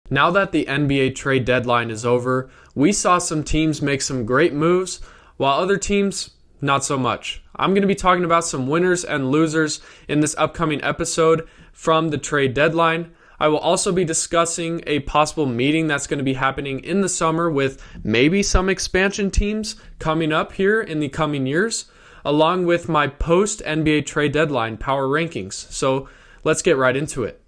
Now that the NBA trade deadline is over, we saw some teams make some great moves, while other teams, not so much. I'm going to be talking about some winners and losers in this upcoming episode from the trade deadline. I will also be discussing a possible meeting that's going to be happening in the summer with maybe some expansion teams coming up here in the coming years, along with my post-NBA trade deadline power rankings. So let's get right into it.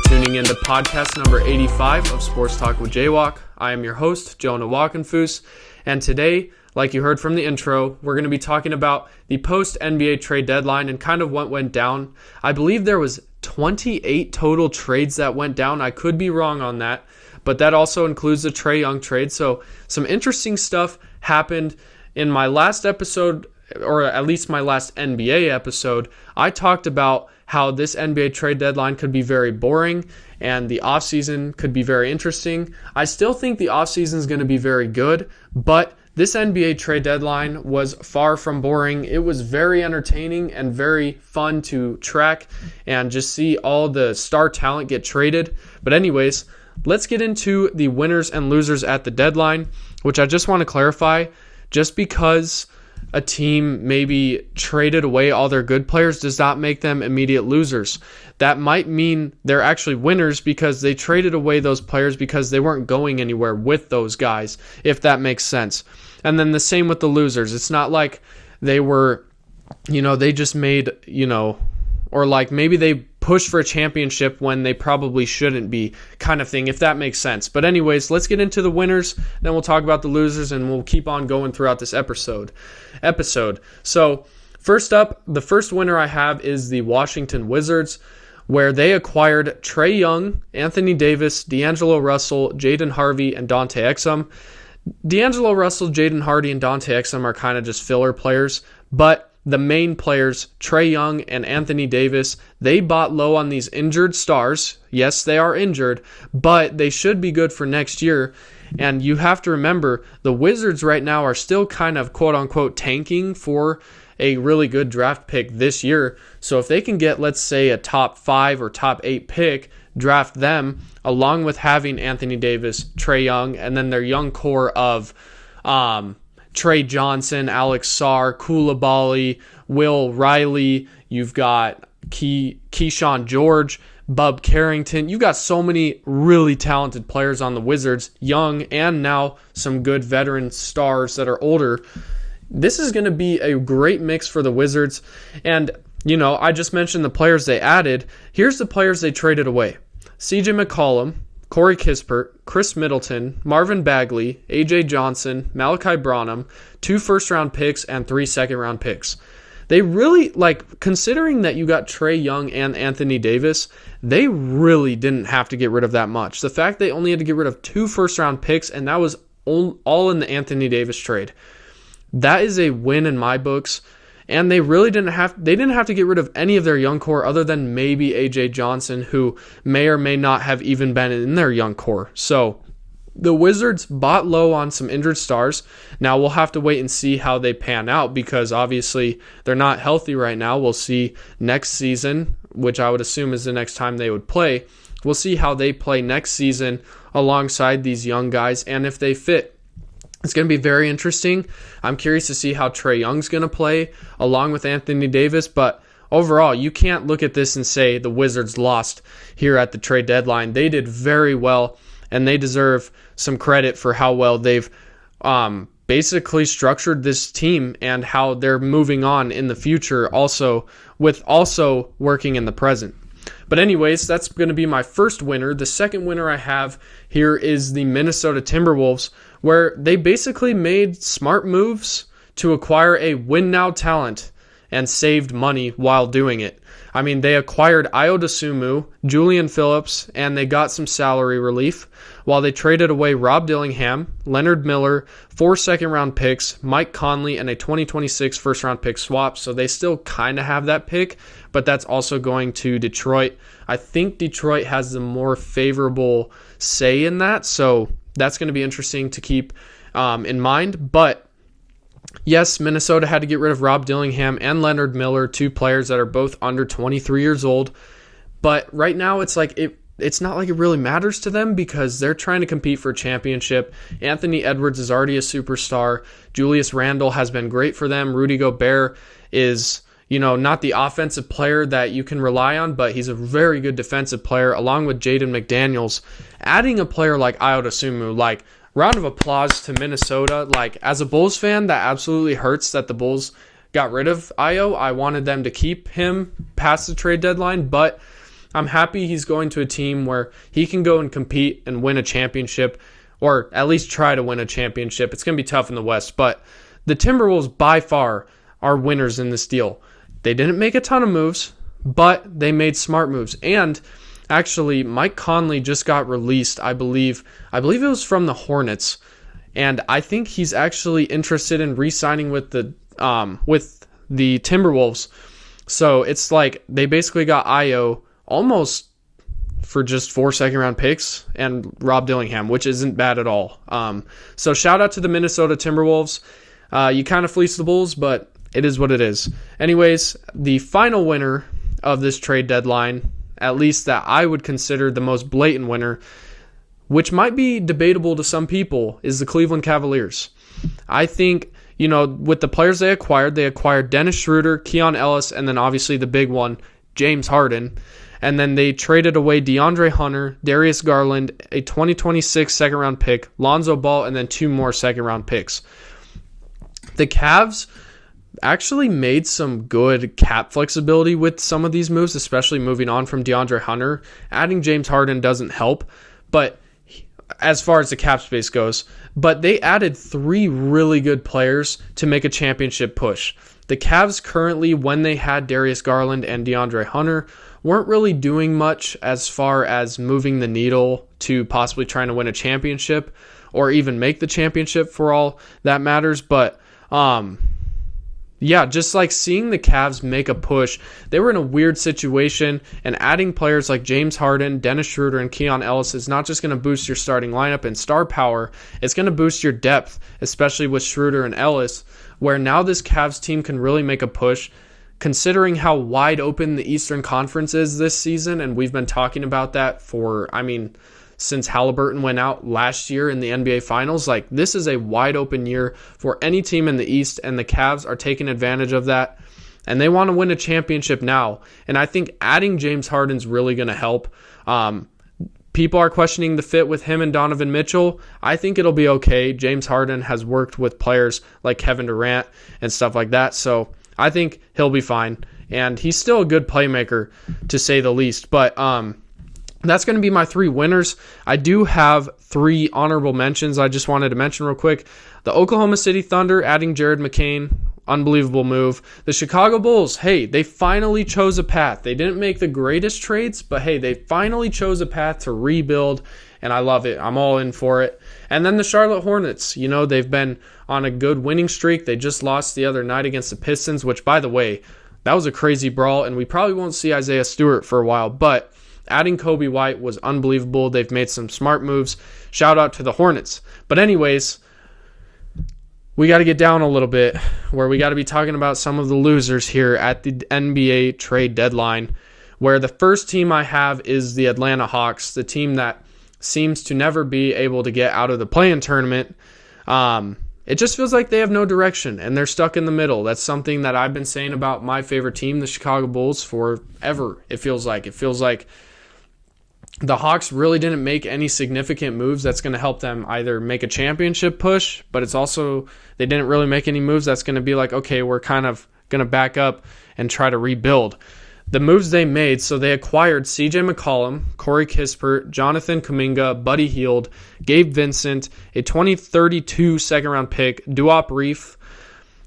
Tuning into podcast number 85 of Sports Talk with JWock. I am your host, Jonah Walkenfuss, and today, like you heard from the intro, we're going to be talking about the post-NBA trade deadline and kind of what went down. I believe there was 28 total trades that went down. I could be wrong on that, but that also includes the Trae Young trade. So some interesting stuff happened in my last episode, or at least my last NBA episode. I talked about how this NBA trade deadline could be very boring and the offseason could be very interesting. I still think the offseason is going to be very good, but this NBA trade deadline was far from boring. It was very entertaining and very fun to track and just see all the star talent get traded. But anyways, let's get into the winners and losers at the deadline, which I just want to clarify. Just because a team maybe traded away all their good players does not make them immediate losers. That might mean they're actually winners because they traded away those players because they weren't going anywhere with those guys, if that makes sense. And then the same with the losers. It's not like they were, they just made, or like maybe they pushed for a championship when they probably shouldn't be, kind of thing, if that makes sense. But anyways, let's get into the winners, then we'll talk about the losers, and we'll keep on going throughout this episode. So first up, the first winner I have is the Washington Wizards, where they acquired Trae Young, Anthony Davis, D'Angelo Russell, Jaden Harvey, and Dante Exum. D'Angelo Russell, Jaden Hardy, and Dante Exum are kind of just filler players, but the main players, Trae Young and Anthony Davis, they bought low on these injured stars. Yes, they are injured, but they should be good for next year. And you have to remember, the Wizards right now are still kind of quote-unquote tanking for a really good draft pick this year. So if they can get, let's say, a top 5 or top 8 pick, draft them, along with having Anthony Davis, Trae Young, and then their young core of Trey Johnson, Alex Sarr, Coulibaly, Will Riley, you've got Keyshawn George, Bub Carrington. You've got so many really talented players on the Wizards, young and now some good veteran stars that are older. This is going to be a great mix for the Wizards. And, I just mentioned the players they added. Here's the players they traded away. CJ McCollum, Corey Kispert, Chris Middleton, Marvin Bagley, AJ Johnson, Malachi Branham, 2 first-round picks, and 3 second-round picks. They really, considering that you got Trae Young and Anthony Davis, they really didn't have to get rid of that much. The fact they only had to get rid of 2 first-round picks, and that was all in the Anthony Davis trade. That is a win in my books. And they really didn't have to get rid of any of their young core other than maybe AJ Johnson, who may or may not have even been in their young core. So the Wizards bought low on some injured stars. Now we'll have to wait and see how they pan out because obviously they're not healthy right now. We'll see next season, which I would assume is the next time they would play. We'll see how they play next season alongside these young guys and if they fit. It's going to be very interesting. I'm curious to see how Trae Young's going to play along with Anthony Davis, but overall, you can't look at this and say the Wizards lost here at the trade deadline. They did very well, and they deserve some credit for how well they've basically structured this team and how they're moving on in the future, also working in the present. But anyways, that's going to be my first winner. The second winner I have here is the Minnesota Timberwolves, where they basically made smart moves to acquire a win-now talent and saved money while doing it. I mean, they acquired Ayo Dosunmu, Julian Phillips, and they got some salary relief, while they traded away Rob Dillingham, Leonard Miller, 4 second-round picks, Mike Conley, and a 2026 first-round pick swap. So they still kind of have that pick, but that's also going to Detroit. I think Detroit has the more favorable say in that, so that's going to be interesting to keep in mind. But yes, Minnesota had to get rid of Rob Dillingham and Leonard Miller, two players that are both under 23 years old. But right now, it's like it's not like it really matters to them because they're trying to compete for a championship. Anthony Edwards is already a superstar. Julius Randle has been great for them. Rudy Gobert is, not the offensive player that you can rely on, but he's a very good defensive player, along with Jaden McDaniels. Adding a player like Ayo Dosunmu, round of applause to Minnesota. As a Bulls fan, that absolutely hurts that the Bulls got rid of Ayo. I wanted them to keep him past the trade deadline, but I'm happy he's going to a team where he can go and compete and win a championship, or at least try to win a championship. It's going to be tough in the West, but the Timberwolves by far are winners in this deal. They didn't make a ton of moves, but they made smart moves. And actually, Mike Conley just got released, I believe it was from the Hornets, and I think he's actually interested in re-signing with the Timberwolves. So it's like they basically got Ayo almost for just 4 second-round picks and Rob Dillingham, which isn't bad at all. So shout out to the Minnesota Timberwolves. You kind of fleeced the Bulls, but it is what it is. Anyways, the final winner of this trade deadline, at least that I would consider the most blatant winner, which might be debatable to some people, is the Cleveland Cavaliers. I think, with the players they acquired Dennis Schroeder, Keon Ellis, and then obviously the big one, James Harden. And then they traded away DeAndre Hunter, Darius Garland, a 2026 second-round pick, Lonzo Ball, and then 2 more second-round picks. The Cavs actually made some good cap flexibility with some of these moves, especially moving on from DeAndre Hunter. Adding James Harden doesn't help, but as far as the cap space goes. But they added 3 really good players to make a championship push. The Cavs currently, when they had Darius Garland and DeAndre Hunter, weren't really doing much as far as moving the needle to possibly trying to win a championship or even make the championship for all that matters. But just seeing the Cavs make a push, they were in a weird situation, and adding players like James Harden, Dennis Schroeder, and Keon Ellis is not just going to boost your starting lineup and star power, it's going to boost your depth, especially with Schroeder and Ellis, where now this Cavs team can really make a push, considering how wide open the Eastern Conference is this season, and we've been talking about that since Halliburton went out last year in the NBA Finals. This is a wide open year for any team in the East, and the Cavs are taking advantage of that, and they want to win a championship now. And I think adding James Harden's really going to help. People are questioning the fit with him and Donovan Mitchell. I think it'll be okay. James Harden has worked with players like Kevin Durant and stuff like that, so I think he'll be fine. And he's still a good playmaker, to say the least. But that's going to be my 3 winners. I do have 3 honorable mentions I just wanted to mention real quick. The Oklahoma City Thunder adding Jared McCain, unbelievable move. The Chicago Bulls, hey, they finally chose a path. They didn't make the greatest trades, but hey, they finally chose a path to rebuild, and I love it. I'm all in for it. And then the Charlotte Hornets, they've been on a good winning streak. They just lost the other night against the Pistons, which, by the way, that was a crazy brawl, and we probably won't see Isaiah Stewart for a while, but adding Kobe White was unbelievable. They've made some smart moves. Shout out to the Hornets. But anyways, we got to get down a little bit, where we got to be talking about some of the losers here at the NBA trade deadline, where the first team I have is the Atlanta Hawks, the team that seems to never be able to get out of the play-in tournament. It just feels like they have no direction, and they're stuck in the middle. That's something that I've been saying about my favorite team, the Chicago Bulls, forever, it feels like. It feels like the Hawks really didn't make any significant moves that's going to help them either make a championship push, but it's also they didn't really make any moves that's going to be like, okay, we're kind of going to back up and try to rebuild. The moves they made, so they acquired CJ McCollum, Corey Kispert, Jonathan Kuminga, Buddy Hield, Gabe Vincent, a 2032 second-round pick, Duop Reef,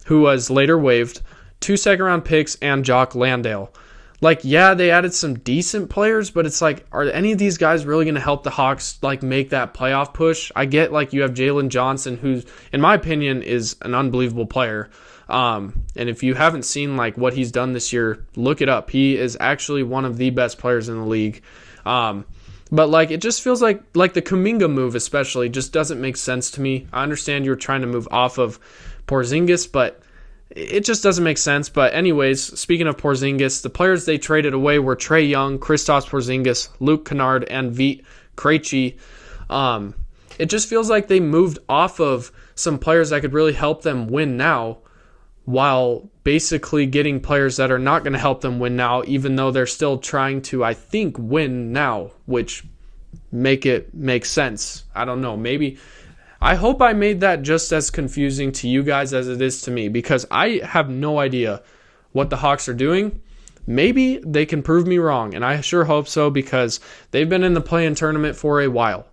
who was later waived, 2 second-round picks, and Jock Landale. They added some decent players, but it's like, are any of these guys really going to help the Hawks make that playoff push? I get you have Jalen Johnson, who, in my opinion, is an unbelievable player. And if you haven't seen what he's done this year, look it up. He is actually one of the best players in the league. But it just feels like the Kuminga move especially just doesn't make sense to me. I understand you're trying to move off of Porzingis, but it just doesn't make sense. But anyways, speaking of Porzingis, the players they traded away were Trae Young, Kristaps Porzingis, Luke Kennard, and Vit Krejci. It just feels like they moved off of some players that could really help them win now, while basically getting players that are not going to help them win now, even though they're still trying to, I think, win now, which make sense. I don't know. Maybe I hope I made that just as confusing to you guys as it is to me, because I have no idea what the Hawks are doing. Maybe they can prove me wrong, and I sure hope so, because they've been in the play-in tournament for a while.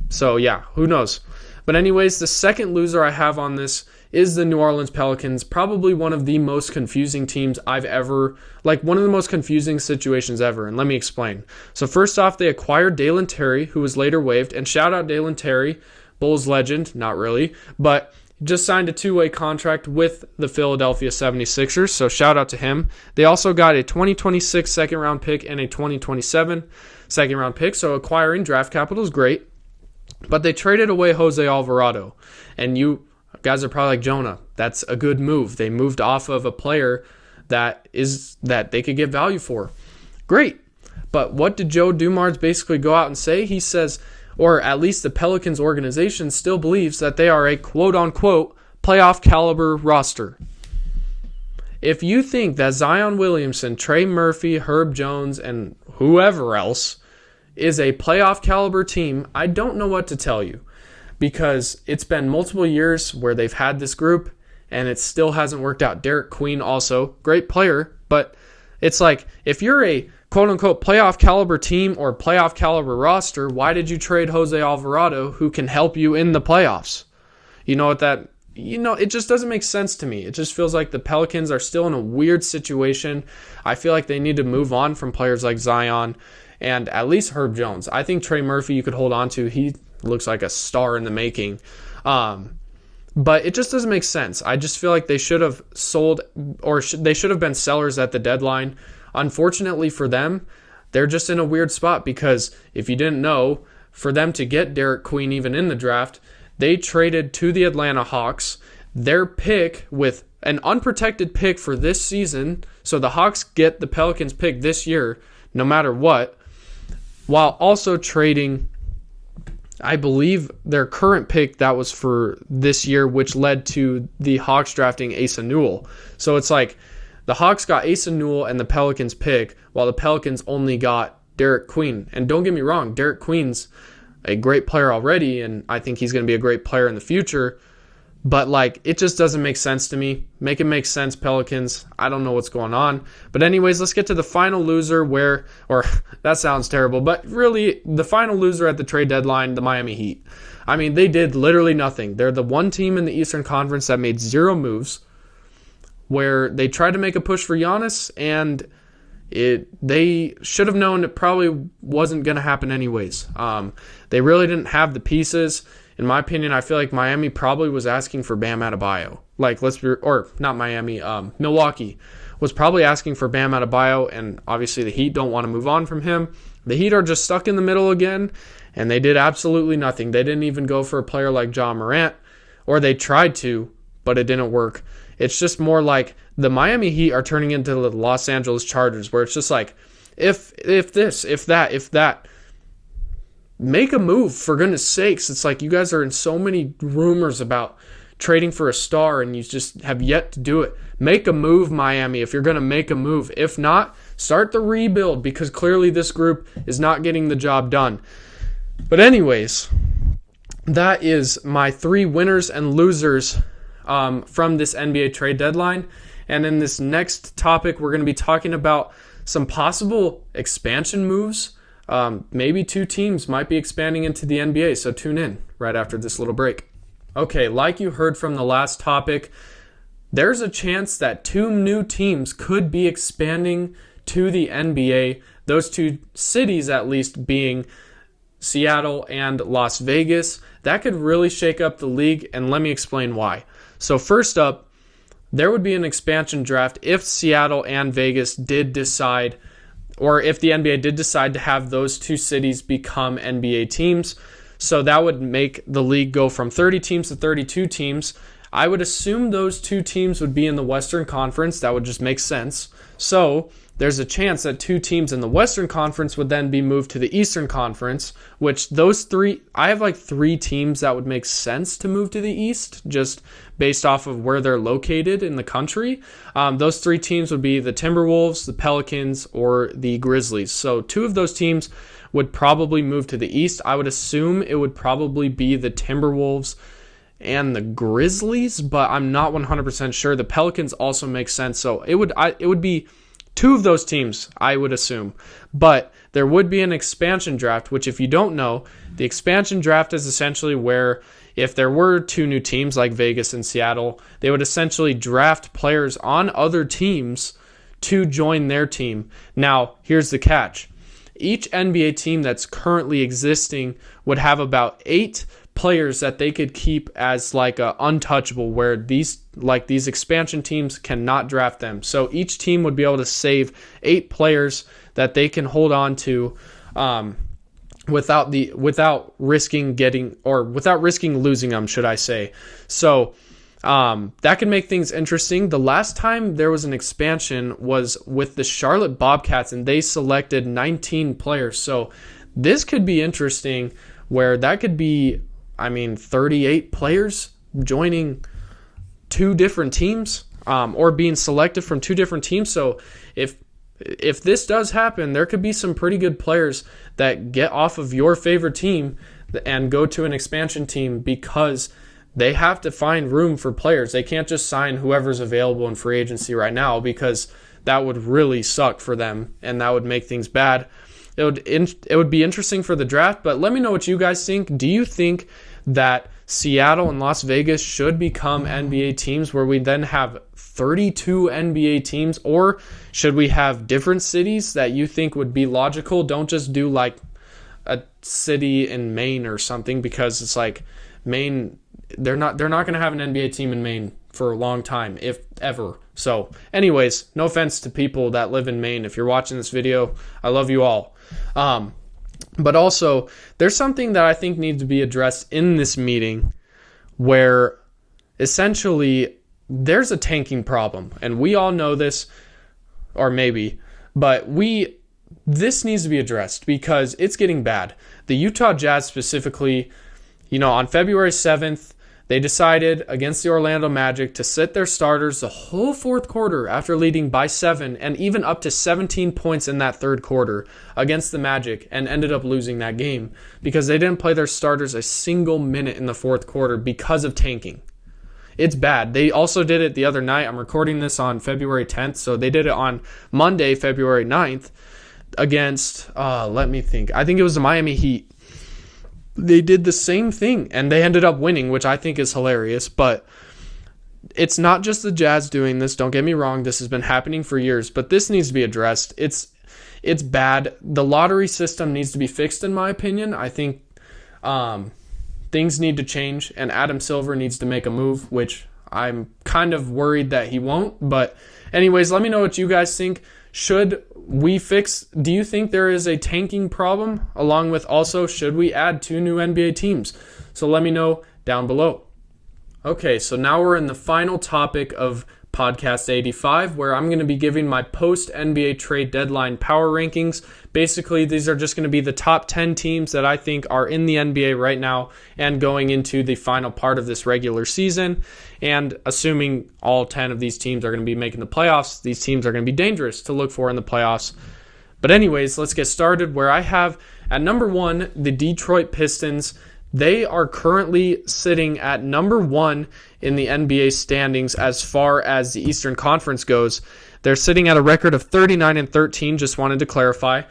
So yeah, who knows? But anyways, the second loser I have on this is the New Orleans Pelicans, probably one of the most confusing teams I've ever, one of the most confusing situations ever, and let me explain. So first off, they acquired Dalen Terry, who was later waived, and shout out Dalen Terry, Bulls legend, not really, but just signed a two-way contract with the Philadelphia 76ers, so shout out to him. They also got a 2026 second-round pick and a 2027 second-round pick, so acquiring draft capital is great, but they traded away Jose Alvarado, and you guys are probably like, Jonah, that's a good move. They moved off of a player that they could get value for. Great. But what did Joe Dumars basically go out and say? He says, or at least the Pelicans organization still believes that they are a quote-unquote playoff caliber roster. If you think that Zion Williamson, Trey Murphy, Herb Jones, and whoever else is a playoff caliber team, I don't know what to tell you. Because it's been multiple years where they've had this group and it still hasn't worked out. Derek Queen also, great player, but it's like, if you're a quote-unquote playoff caliber team or playoff caliber roster, why did you trade Jose Alvarado, who can help you in the playoffs? It just doesn't make sense to me. It just feels like the Pelicans are still in a weird situation. I feel like they need to move on from players like Zion and at least Herb Jones. I think Trey Murphy you could hold on to. He looks like a star in the making. But it just doesn't make sense. I just feel like they should have sold, or they should have been sellers at the deadline. Unfortunately for them, they're just in a weird spot, because if you didn't know, for them to get Derek Queen even in the draft, they traded to the Atlanta Hawks their pick with an unprotected pick for this season. So the Hawks get the Pelicans pick this year, no matter what, while also trading, I believe, their current pick that was for this year, which led to the Hawks drafting Asa Newell. So it's like the Hawks got Asa Newell and the Pelicans pick, while the Pelicans only got Derek Queen. And don't get me wrong, Derek Queen's a great player already, and I think he's going to be a great player in the future. But it just doesn't make sense to me. Make it make sense, Pelicans. I don't know what's going on. But anyways, let's get to the final loser that sounds terrible, but really the final loser at the trade deadline, the Miami Heat. I mean, they did literally nothing. They're the one team in the Eastern Conference that made zero moves, where they tried to make a push for Giannis, and they should have known it probably wasn't going to happen anyways. They really didn't have the pieces. In my opinion, I feel like Miami probably was asking for Bam Adebayo. Milwaukee was probably asking for Bam Adebayo, and obviously the Heat don't want to move on from him. The Heat are just stuck in the middle again, and they did absolutely nothing. They didn't even go for a player like Ja Morant, or they tried to, but it didn't work. It's just more like the Miami Heat are turning into the Los Angeles Chargers, where it's just like, if this, if that. Make a move, for goodness sakes. It's like you guys are in so many rumors about trading for a star, and you just have yet to do it. Make a move, Miami, if you're going to make a move. If not, start the rebuild, because clearly this group is not getting the job done. But anyways, that is my 3 winners and losers from this NBA trade deadline. And in this next topic, we're going to be talking about some possible expansion moves. Maybe 2 teams might be expanding into the NBA, so tune in right after this little break. Okay, like you heard from the last topic, there's a chance that 2 new teams could be expanding to the NBA. Those 2 cities, at least, being Seattle and Las Vegas. That could really shake up the league, and let me explain why. So first up, there would be an expansion draft if Seattle and Vegas did decide, or if the NBA did decide to have those two cities become NBA teams. So that would make the league go from 30 teams to 32 teams. I would assume those two teams would be in the Western Conference. That would just make sense. So there's a chance that two teams in the Western Conference would then be moved to the Eastern Conference, which those three, I have like three teams that would make sense to move to the East, just based off of where they're located in the country. Those three teams would be the Timberwolves, the Pelicans, or the Grizzlies. So two of those teams would probably move to the East. I would assume it would probably be the Timberwolves and the Grizzlies, but I'm not 100% sure. The Pelicans also make sense. So it would be two of those teams, I would assume. But there would be an expansion draft, which if you don't know, the expansion draft is essentially where if there were two new teams like Vegas and Seattle, they would essentially draft players on other teams to join their team. Now, here's the catch. Each NBA team that's currently existing would have about 8 players that they could keep as like a untouchable, where these expansion teams cannot draft them. So each team would be able to save 8 players that they can hold on to without risking losing them, should I say. So that can make things interesting. The last time there was an expansion was with the Charlotte Bobcats, and they selected 19 players. So this could be interesting, where that could be, 38 players joining two different teams, or being selected from two different teams. So if this does happen, there could be some pretty good players that get off of your favorite team and go to an expansion team, because they have to find room for players. They can't just sign whoever's available in free agency right now, because that would really suck for them, and that would make things bad. It would be interesting for the draft, but let me know what you guys think. Do you think that Seattle and Las Vegas should become NBA teams, where we then have 32 NBA teams, or should we have different cities that you think would be logical? Don't just do like a city in Maine or something, because it's like Maine, they're not going to have an NBA team in Maine for a long time, if ever. So anyways, no offense to people that live in Maine. If you're watching this video, I love you all. But also, there's something that I think needs to be addressed in this meeting, where essentially there's a tanking problem, and we all know this, or maybe, but this needs to be addressed because it's getting bad. The Utah Jazz specifically, on February 7th, they decided against the Orlando Magic to sit their starters the whole fourth quarter after leading by 7 and even up to 17 points in that third quarter against the Magic, and ended up losing that game because they didn't play their starters a single minute in the fourth quarter because of tanking. It's bad. They also did it the other night. I'm recording this on February 10th, so they did it on Monday, February 9th against, let me think. I think it was the Miami Heat. They did the same thing, and they ended up winning, which I think is hilarious. But it's not just the Jazz doing this. Don't get me wrong. This has been happening for years, but this needs to be addressed. It's bad. The lottery system needs to be fixed, in my opinion. I think things need to change, and Adam Silver needs to make a move, which I'm kind of worried that he won't. But anyways, let me know what you guys think. Should we do you think there is a tanking problem? Along with also, should we add 2 new NBA teams? So let me know down below. Okay, so now we're in the final topic of Podcast 85, where I'm going to be giving my post-NBA trade deadline power rankings. Basically, these are just going to be the top 10 teams that I think are in the NBA right now and going into the final part of this regular season. And assuming all 10 of these teams are going to be making the playoffs, these teams are going to be dangerous to look for in the playoffs. But anyways, let's get started, where I have at number 1, the Detroit Pistons. They are currently sitting at number 1 in the NBA standings as far as the Eastern Conference goes. They're sitting at a record of 39-13, just wanted to clarify.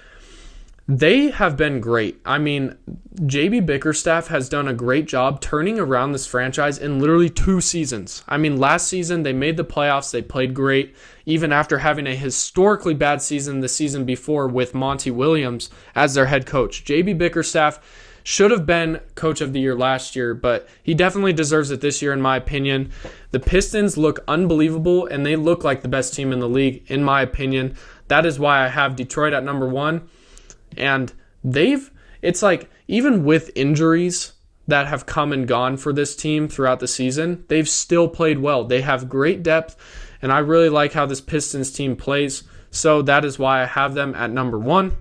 They have been great. JB Bickerstaff has done a great job turning around this franchise in literally 2 seasons. Last season they made the playoffs, they played great, even after having a historically bad season the season before with Monty Williams as their head coach. JB Bickerstaff should have been coach of the year last year, but he definitely deserves it this year in my opinion. The Pistons look unbelievable, and they look like the best team in the league in my opinion. That is why I have Detroit at number 1. And it's like, even with injuries that have come and gone for this team throughout the season, they've still played well. They have great depth, and I really like how this Pistons team plays. So that is why I have them at number 1.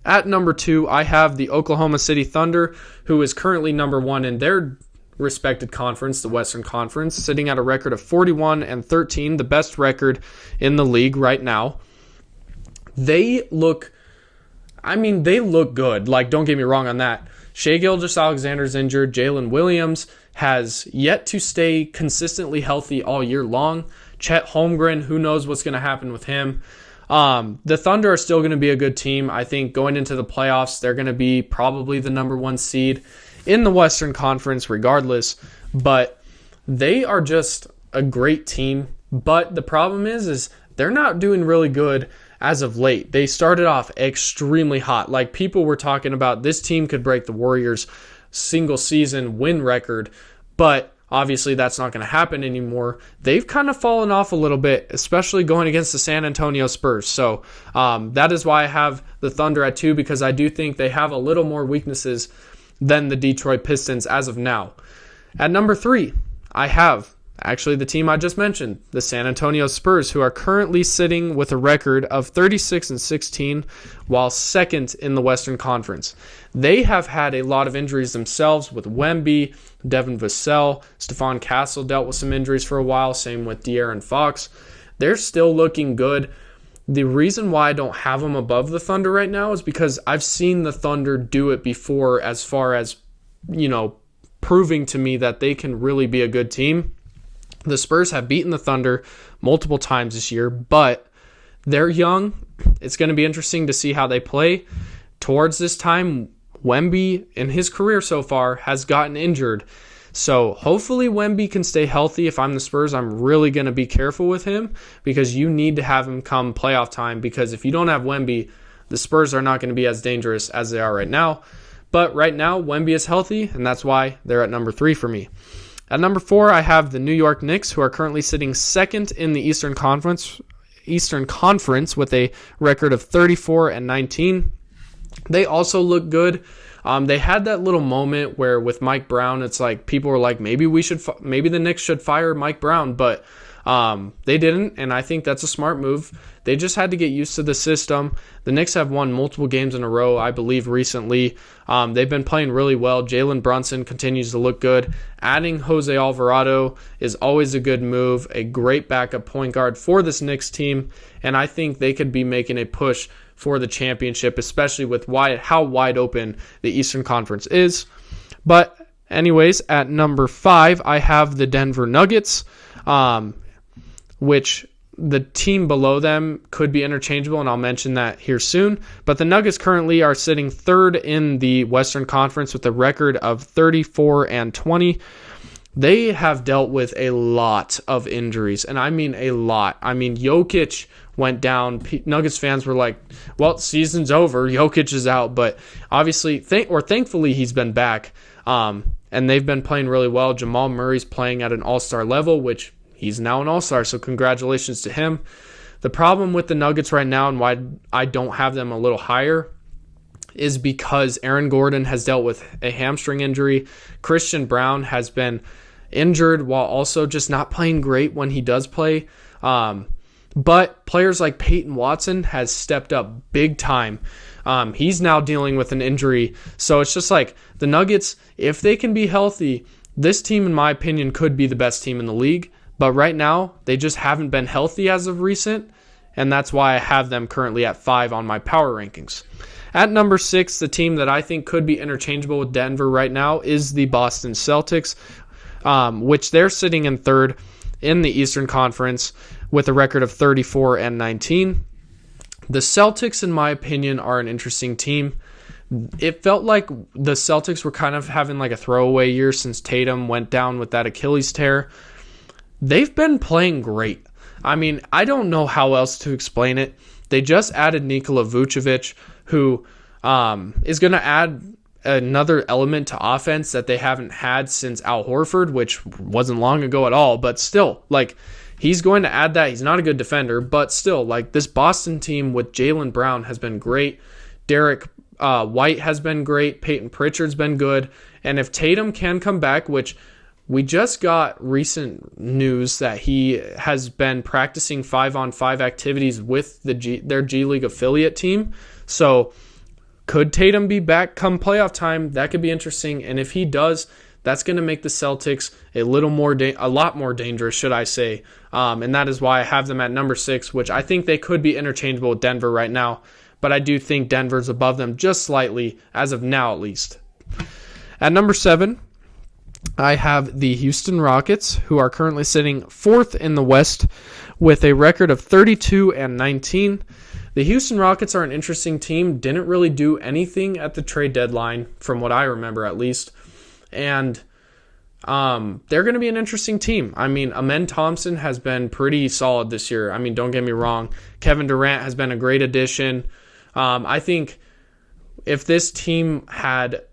At number 2, I have the Oklahoma City Thunder, who is currently number 1 in their respected conference, the Western Conference, sitting at a record of 41-13, the best record in the league right now. They look good. Like, don't get me wrong on that. Shai Gilgeous-Alexander's injured. Jalen Williams has yet to stay consistently healthy all year long. Chet Holmgren, who knows what's going to happen with him. The Thunder are still going to be a good team. I think going into the playoffs, they're going to be probably the number 1 seed in the Western Conference regardless. But they are just a great team. But the problem is they're not doing really good as of late. They started off extremely hot. Like, people were talking about this team could break the Warriors' single season win record, but obviously that's not going to happen anymore. They've kind of fallen off a little bit, especially going against the San Antonio Spurs. So that is why I have the Thunder at 2, because I do think they have a little more weaknesses than the Detroit Pistons as of now. At number 3, I have actually the team I just mentioned, the San Antonio Spurs, who are currently sitting with a record of 36-16 while second in the Western Conference. They have had a lot of injuries themselves with Wemby, Devin Vassell, Stephon Castle dealt with some injuries for a while, same with De'Aaron Fox. They're still looking good. The reason why I don't have them above the Thunder right now is because I've seen the Thunder do it before, as far as, proving to me that they can really be a good team. The Spurs have beaten the Thunder multiple times this year, but they're young. It's going to be interesting to see how they play. Towards this time, Wemby, in his career so far, has gotten injured. So hopefully Wemby can stay healthy. If I'm the Spurs, I'm really going to be careful with him, because you need to have him come playoff time, because if you don't have Wemby, the Spurs are not going to be as dangerous as they are right now. But right now, Wemby is healthy, and that's why they're at number 3 for me. At number 4, I have the New York Knicks, who are currently sitting second in the Eastern Conference with a record of 34-19. They also look good. They had that little moment where with Mike Brown, it's like people were like, maybe the Knicks should fire Mike Brown, but they didn't, and I think that's a smart move. They just had to get used to the system. The Knicks have won multiple games in a row, I believe, recently. They've been playing really well. Jalen Brunson continues to look good. Adding Jose Alvarado is always a good move, a great backup point guard for this Knicks team, and I think they could be making a push for the championship, especially with how wide open the Eastern Conference is. But anyways, at number 5, I have the Denver Nuggets, which the team below them could be interchangeable, and I'll mention that here soon. But the Nuggets currently are sitting third in the Western Conference with a record of 34-20. They have dealt with a lot of injuries, and I mean a lot. I mean, Jokic went down. Nuggets fans were like, well, season's over. Jokic is out. But obviously, thankfully, he's been back, and they've been playing really well. Jamal Murray's playing at an all-star level, which he's now an all-star, so congratulations to him. The problem with the Nuggets right now, and why I don't have them a little higher, is because Aaron Gordon has dealt with a hamstring injury. Christian Brown has been injured while also just not playing great when he does play. But players like Peyton Watson has stepped up big time. He's now dealing with an injury. So it's just like the Nuggets, if they can be healthy, this team, in my opinion, could be the best team in the league. But right now, they just haven't been healthy as of recent, and that's why I have them currently at 5 on my power rankings. At number 6, the team that I think could be interchangeable with Denver right now is the Boston Celtics, which they're sitting in third in the Eastern Conference with a record of 34-19. The Celtics, in my opinion, are an interesting team. It felt like the Celtics were kind of having like a throwaway year since Tatum went down with that Achilles tear. They've been playing great. I mean, I don't know how else to explain it. They just added Nikola Vucevic, who is going to add another element to offense that they haven't had since Al Horford, which wasn't long ago at all, but still, like, he's going to add that. He's not a good defender, but still, like, this Boston team with Jaylen Brown has been great. Derek White has been great. Peyton Pritchard's been good. And if Tatum can come back, which we just got recent news that he has been practicing 5-on-5 activities with their G League affiliate team. So could Tatum be back come playoff time? That could be interesting. And if he does, that's going to make the Celtics a lot more dangerous, should I say. And that is why I have them at number 6, which I think they could be interchangeable with Denver right now. But I do think Denver's above them just slightly, as of now at least. At number 7, I have the Houston Rockets, who are currently sitting 4th in the West with a record of 32-19. The Houston Rockets are an interesting team. Didn't really do anything at the trade deadline, from what I remember at least. And they're going to be an interesting team. I mean, Amen Thompson has been pretty solid this year. I mean, don't get me wrong. Kevin Durant has been a great addition. I think if this team had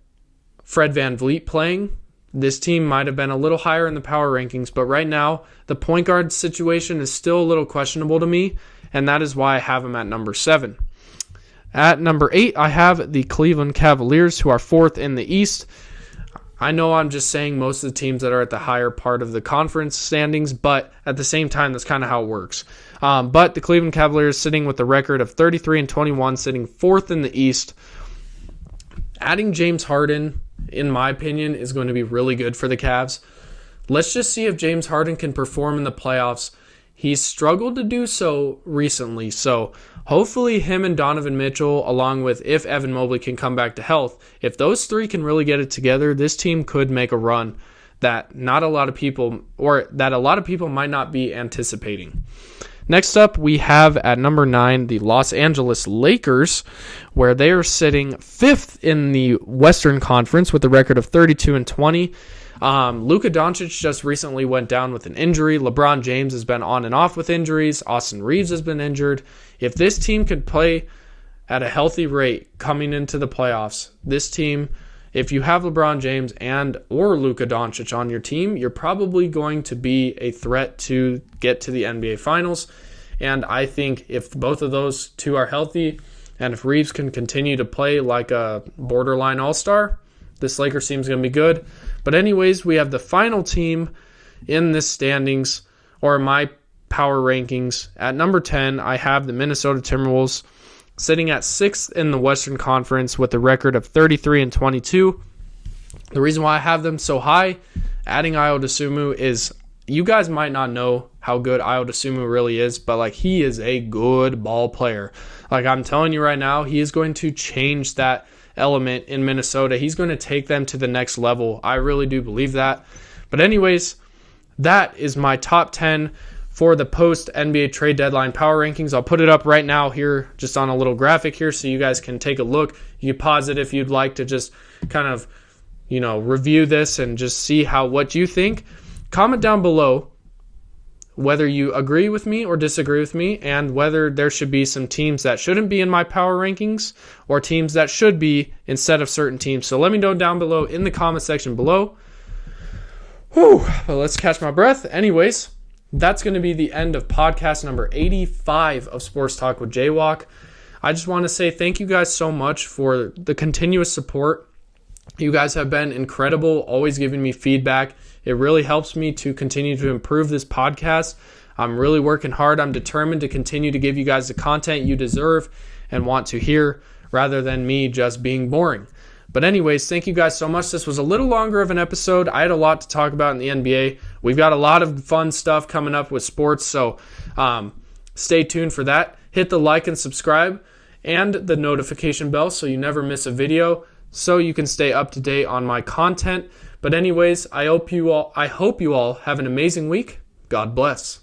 Fred VanVleet playing, this team might have been a little higher in the power rankings. But right now, the point guard situation is still a little questionable to me, and that is why I have them at number 7. At number 8, I have the Cleveland Cavaliers, who are 4th in the East. I know I'm just saying most of the teams that are at the higher part of the conference standings, but at the same time, that's kind of how it works. But the Cleveland Cavaliers sitting with a record of 33-21, sitting 4th in the East. Adding James Harden, in my opinion, is going to be really good for the Cavs. Let's just see if James Harden can perform in the playoffs. He's struggled to do so recently, so hopefully him and Donovan Mitchell, along with if Evan Mobley can come back to health, if those three can really get it together, this team could make a run that a lot of people might not be anticipating. Next up, we have at number 9 the Los Angeles Lakers, where they are sitting 5th in the Western Conference with a record of 32-20. Luka Doncic just recently went down with an injury. LeBron James has been on and off with injuries. Austin Reeves has been injured. If this team could play at a healthy rate coming into the playoffs, this team, if you have LeBron James or Luka Doncic on your team, you're probably going to be a threat to get to the NBA Finals. And I think if both of those two are healthy, and if Reeves can continue to play like a borderline all-star, this Lakers team is going to be good. But anyways, we have the final team in this standings, or my power rankings. At number 10, I have the Minnesota Timberwolves, sitting at 6th in the Western Conference with a record of 33-22. The reason why I have them so high, adding Ayo Dosunmu, is you guys might not know how good Ayo Dosunmu really is, but he is a good ball player. I'm telling you right now, he is going to change that element in Minnesota. He's going to take them to the next level. I really do believe that. But anyways, that is my top 10 for the post-NBA trade deadline power rankings. I'll put it up right now here, just on a little graphic here, so you guys can take a look. You can pause it if you'd like to just kind of, review this and just see what you think. Comment down below whether you agree with me or disagree with me, and whether there should be some teams that shouldn't be in my power rankings or teams that should be instead of certain teams. So let me know down below in the comment section below. Well, let's catch my breath. Anyways, that's going to be the end of podcast number 85 of Sports Talk with JWock. I just want to say thank you guys so much for the continuous support. You guys have been incredible, always giving me feedback. It really helps me to continue to improve this podcast. I'm really working hard. I'm determined to continue to give you guys the content you deserve and want to hear, rather than me just being boring. But anyways, thank you guys so much. This was a little longer of an episode. I had a lot to talk about in the NBA. We've got a lot of fun stuff coming up with sports, so stay tuned for that. Hit the like and subscribe and the notification bell so you never miss a video, so you can stay up to date on my content. But anyways, I hope you all have an amazing week. God bless.